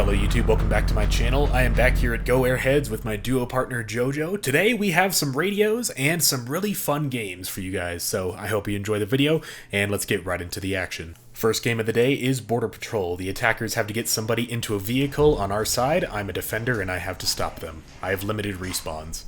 Hello YouTube, welcome back to my channel. I am back here at GoAirHeads with my duo partner JoJo. Today we have some radios and some really fun games for you guys, so I hope you enjoy the video, and let's get right into the action. First game of the day is Border Patrol. The attackers have to get somebody into a vehicle on our side. I'm a defender and I have to stop them. I have limited respawns.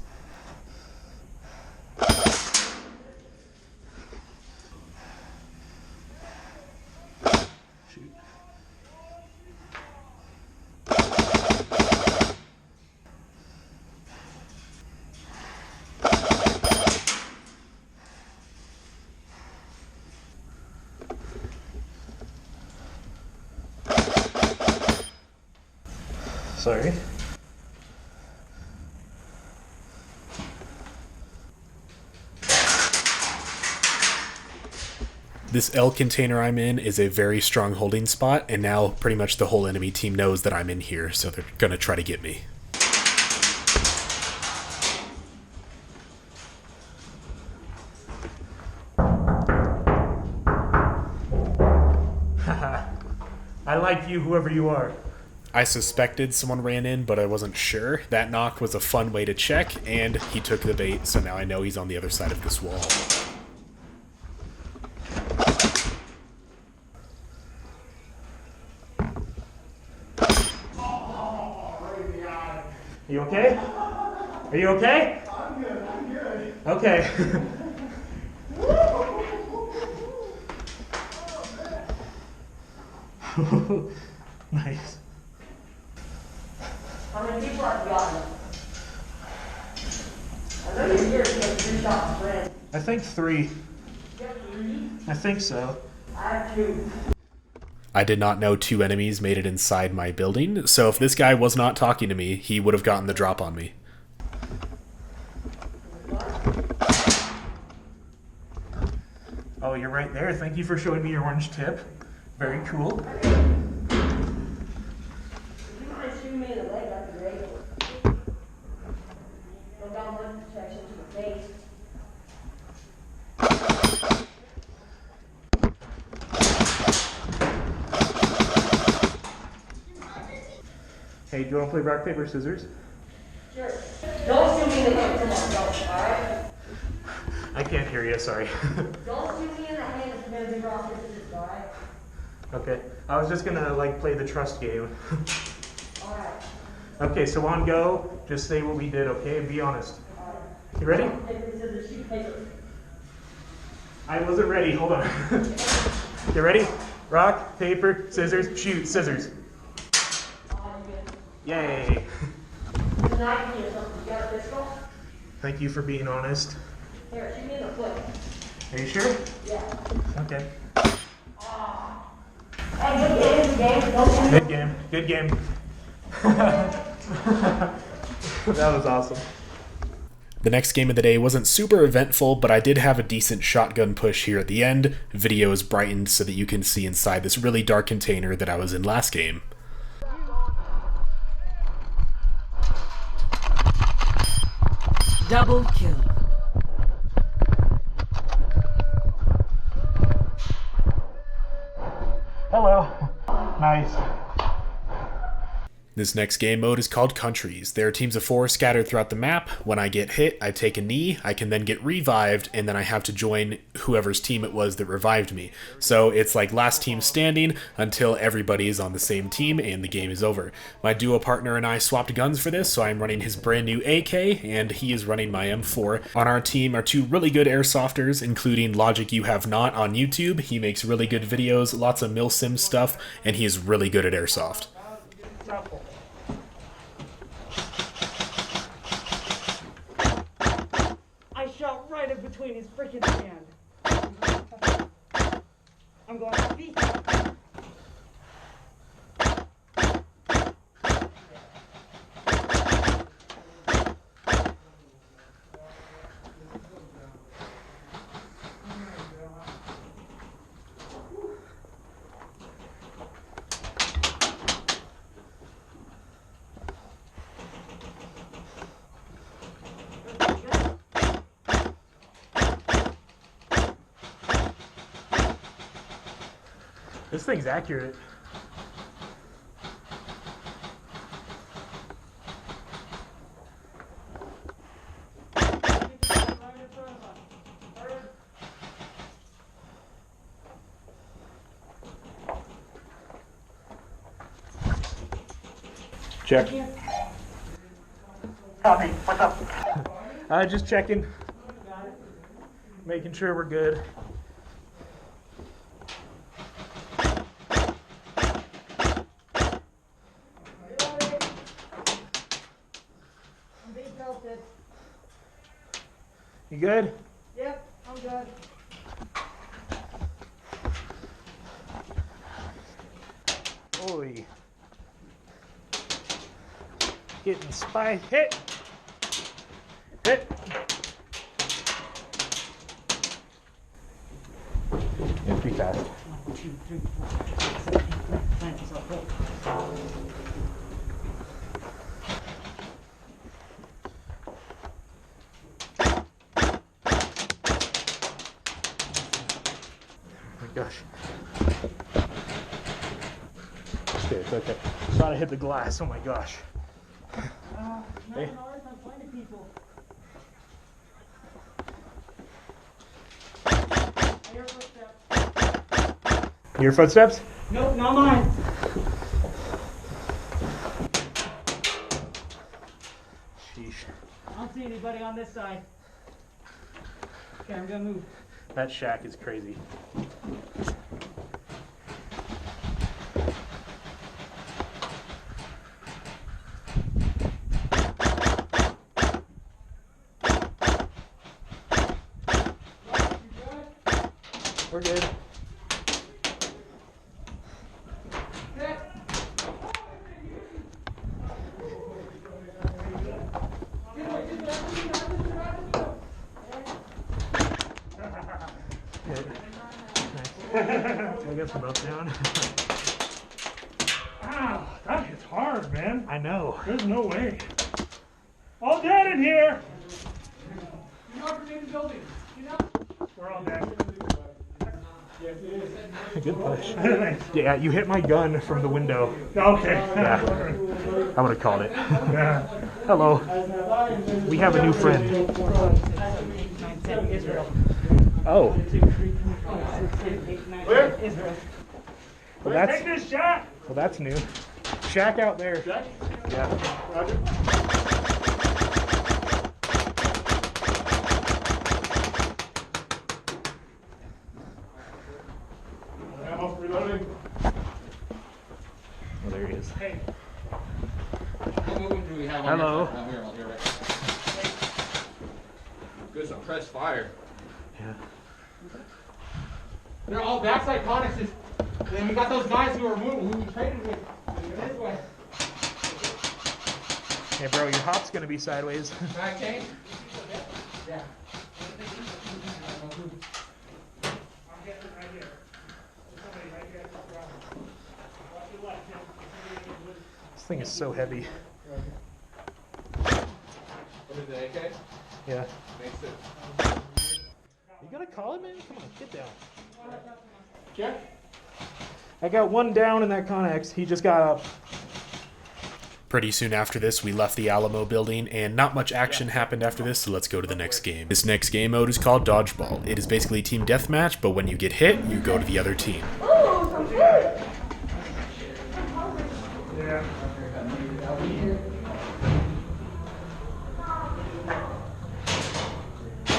Sorry. This L container I'm in is a very strong holding spot, and now pretty much the whole enemy team knows that I'm in here, so they're gonna try to get me. I like you, whoever you are. I suspected someone ran in, but I wasn't sure. That knock was a fun way to check, and he took the bait, so now I know he's on the other side of this wall. You okay? Are you okay? I'm good. Okay. Nice. How many people have you gotten? I know you're here to get 3 shots, friend. I think 3. You have 3? I think so. I have 2. I did not know 2 enemies made it inside my building, so if this guy was not talking to me, he would have gotten the drop on me. Oh, you're right there. Thank you for showing me your orange tip. Very cool. If you want to shoot me in the leg, that'd be great. No down blood protection to the face. Hey, do you want to play rock, paper, scissors? Sure. Don't shoot me in the hand. Come on, don't. Alright? I can't hear you, sorry. Don't shoot me in the hand if you're going to do rock, paper, scissors, alright? Okay. I was just gonna, play the trust game. Alright. Okay, so on go, just say what we did, okay? And be honest. Alright. You ready? Rock, paper, scissors, shoot, paper. I wasn't ready, hold on. You ready? Rock, paper, scissors, shoot, scissors. Yay! Knife me or something. You got a pistol? Thank you for being honest. Here, shoot me in the foot. Are you sure? Yeah. Okay. Hey, good game. Don't shoot me. Good game. Good game. That was awesome. The next game of the day wasn't super eventful, but I did have a decent shotgun push here at the end. Video is brightened so that you can see inside this really dark container that I was in last game. Double kill. Hello. Nice. This next game mode is called Countries. There are teams of 4 scattered throughout the map. When I get hit, I take a knee, I can then get revived, and then I have to join whoever's team it was that revived me. So it's like last team standing until everybody is on the same team and the game is over. My duo partner and I swapped guns for this, so I'm running his brand new AK, and he is running my M4. On our team are 2 really good airsofters, including Logic You Have Not on YouTube. He makes really good videos, lots of milsim stuff, and he is really good at airsoft. I shot right in between his freaking hand. I'm going to beat him. This thing's accurate. Check. Tommy, what's up? Just checking. Making sure we're good. I'm being pelted. You good? Yep, I'm good. Oi. Getting spy hit. Hit. Yeah, be fast. 1, 2, 3, 4, 5, 6, 7, 8, 9, 10, 11, Oh my gosh. It's okay. Thought I hit the glass. Oh my gosh. Hey. I'm finding people. I hear footsteps. Your footsteps? Nope, not mine. Sheesh. I don't see anybody on this side. Okay, I'm gonna move. That shack is crazy. We're good. I guess we're both down. Wow, that hits hard, man. I know. There's no way. All dead in here. We're all dead. Good push. Yeah, you hit my gun from the window. Okay. Yeah. I would have called it. Yeah. Hello. We have a new friend. 9, 10, Israel. Oh. 2, 3, 4, 5, 6, 7, 8, 9, 10, Israel. Well, Take this shot. that's new. Shack out there. Yeah. Roger. Ammo reloading. Oh, there he is. Hey. How moving do we have on Hello. your side? Here, right. Good, some press fire. Yeah. They're all backside connexes. Then we got those guys who are moving, who we traded with. This way. Hey, bro, your hop's gonna be sideways. Back change? Yeah. I'm getting it right here. There's somebody right here. Watch your left, Tim. This thing is so heavy. What is it, AK? Yeah. Makes it. You gonna call it, man? Come on, get down. Check. I got one down in that Connex. He just got up. Pretty soon after this, we left the Alamo building, and not much action happened after this, so let's go to the next game. This next game mode is called Dodgeball. It is basically team deathmatch, but when you get hit, you go to the other team. Yeah.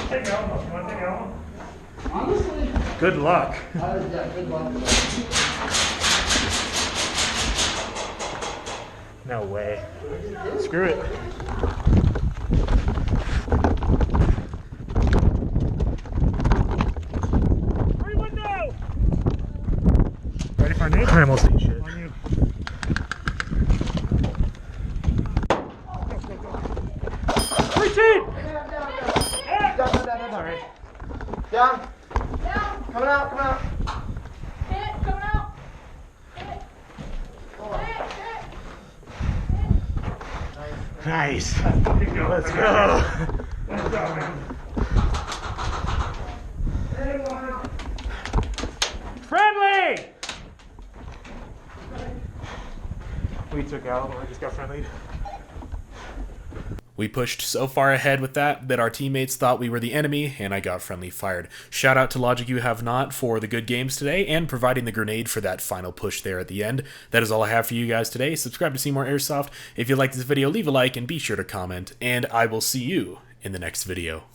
Take Alamo. You want to take Alamo? Honestly, Good luck. yeah, good luck. No way. Screw it. Free window. Ready for a nade? I almost ate shit. On you. Retreat! Sorry. Down. Coming out, coming out. Hit, coming out. Hit. Nice. There you go. Let's go. Let's go, man. Friendly! We took out. I just got friendly. We pushed so far ahead with that our teammates thought we were the enemy, and I got friendly fired. Shout out to Logic You Have Not for the good games today, and providing the grenade for that final push there at the end. That is all I have for you guys today. Subscribe to see more Airsoft. If you like this video, leave a like, and be sure to comment, and I will see you in the next video.